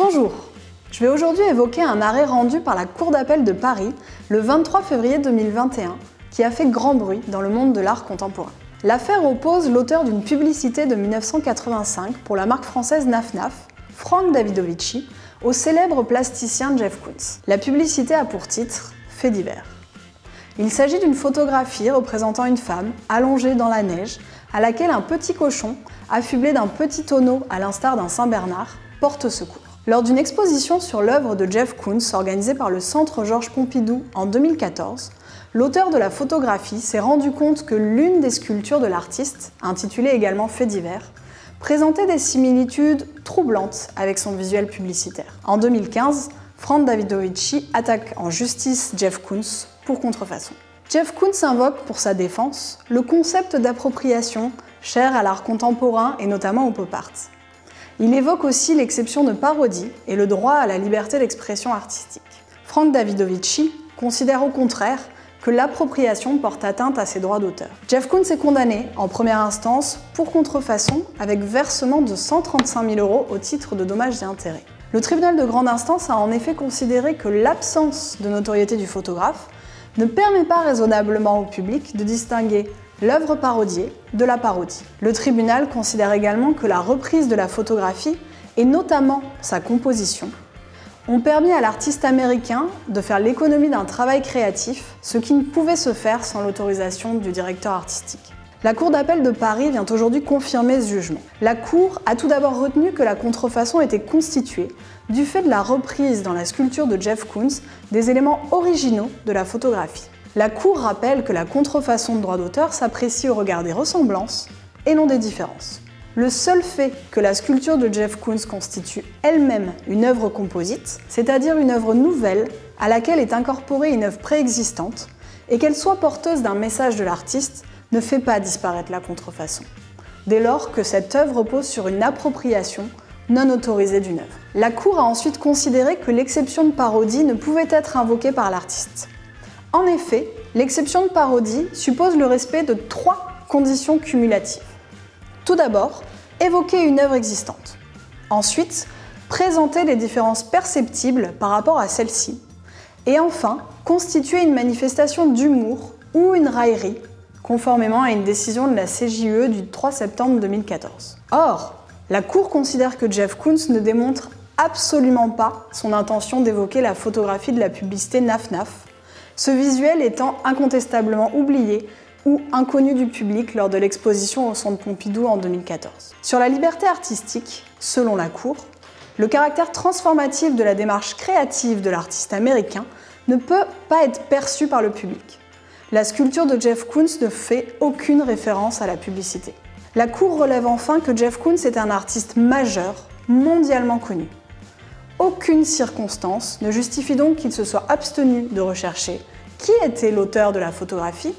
Bonjour, je vais aujourd'hui évoquer un arrêt rendu par la Cour d'appel de Paris le 23 février 2021 qui a fait grand bruit dans le monde de l'art contemporain. L'affaire oppose l'auteur d'une publicité de 1985 pour la marque française Naf Naf, Frank Davidovicz, au célèbre plasticien Jeff Koons. La publicité a pour titre « Faits divers ». Il s'agit d'une photographie représentant une femme allongée dans la neige à laquelle un petit cochon, affublé d'un petit tonneau à l'instar d'un Saint-Bernard, porte secours. Lors d'une exposition sur l'œuvre de Jeff Koons organisée par le Centre Georges Pompidou en 2014, l'auteur de la photographie s'est rendu compte que l'une des sculptures de l'artiste, intitulée également Faits divers, présentait des similitudes troublantes avec son visuel publicitaire. En 2015, Frank Davidovicz attaque en justice Jeff Koons pour contrefaçon. Jeff Koons invoque pour sa défense le concept d'appropriation cher à l'art contemporain et notamment au pop art. Il évoque aussi l'exception de parodie et le droit à la liberté d'expression artistique. Frank Davidovicz considère au contraire que l'appropriation porte atteinte à ses droits d'auteur. Jeff Koons est condamné en première instance pour contrefaçon avec versement de 135 000 € au titre de dommages et intérêts. Le tribunal de grande instance a en effet considéré que l'absence de notoriété du photographe ne permet pas raisonnablement au public de distinguer l'œuvre parodiée de la parodie. Le tribunal considère également que la reprise de la photographie, et notamment sa composition, ont permis à l'artiste américain de faire l'économie d'un travail créatif, ce qui ne pouvait se faire sans l'autorisation du directeur artistique. La Cour d'appel de Paris vient aujourd'hui confirmer ce jugement. La Cour a tout d'abord retenu que la contrefaçon était constituée du fait de la reprise dans la sculpture de Jeff Koons des éléments originaux de la photographie. La Cour rappelle que la contrefaçon de droit d'auteur s'apprécie au regard des ressemblances et non des différences. Le seul fait que la sculpture de Jeff Koons constitue elle-même une œuvre composite, c'est-à-dire une œuvre nouvelle à laquelle est incorporée une œuvre préexistante, et qu'elle soit porteuse d'un message de l'artiste, ne fait pas disparaître la contrefaçon, dès lors que cette œuvre repose sur une appropriation non autorisée d'une œuvre. La Cour a ensuite considéré que l'exception de parodie ne pouvait être invoquée par l'artiste. En effet, l'exception de parodie suppose le respect de 3 conditions cumulatives. Tout d'abord, évoquer une œuvre existante. Ensuite, présenter les différences perceptibles par rapport à celle-ci. Et enfin, constituer une manifestation d'humour ou une raillerie, conformément à une décision de la CJUE du 3 septembre 2014. Or, la Cour considère que Jeff Koons ne démontre absolument pas son intention d'évoquer la photographie de la publicité Naf Naf, ce visuel étant incontestablement oublié ou inconnu du public lors de l'exposition au Centre Pompidou en 2014. Sur la liberté artistique, selon la Cour, le caractère transformatif de la démarche créative de l'artiste américain ne peut pas être perçu par le public. La sculpture de Jeff Koons ne fait aucune référence à la publicité. La Cour relève enfin que Jeff Koons est un artiste majeur, mondialement connu. Aucune circonstance ne justifie donc qu'il se soit abstenu de rechercher qui était l'auteur de la photographie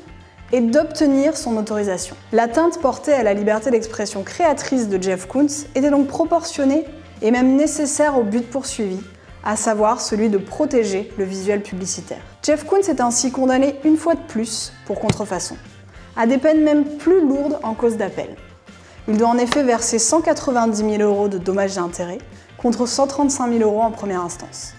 et d'obtenir son autorisation. L'atteinte portée à la liberté d'expression créatrice de Jeff Koons était donc proportionnée et même nécessaire au but poursuivi, à savoir celui de protéger le visuel publicitaire. Jeff Koons est ainsi condamné une fois de plus pour contrefaçon, à des peines même plus lourdes en cause d'appel. Il doit en effet verser 190 000 € de dommages et intérêts contre 135 000 € en première instance.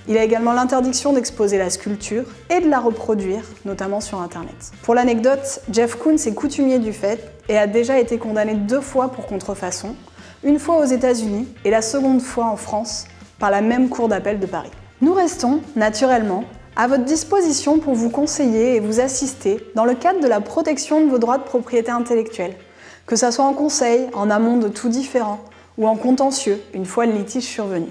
Il a également l'interdiction d'exposer la sculpture et de la reproduire, notamment sur Internet. Pour l'anecdote, Jeff Koons est coutumier du fait et a déjà été condamné 2 fois pour contrefaçon, une fois aux États-Unis et la seconde fois en France, par la même Cour d'appel de Paris. Nous restons, naturellement, à votre disposition pour vous conseiller et vous assister dans le cadre de la protection de vos droits de propriété intellectuelle, que ce soit en conseil, en amont de tout différend, ou en contentieux, une fois le litige survenu.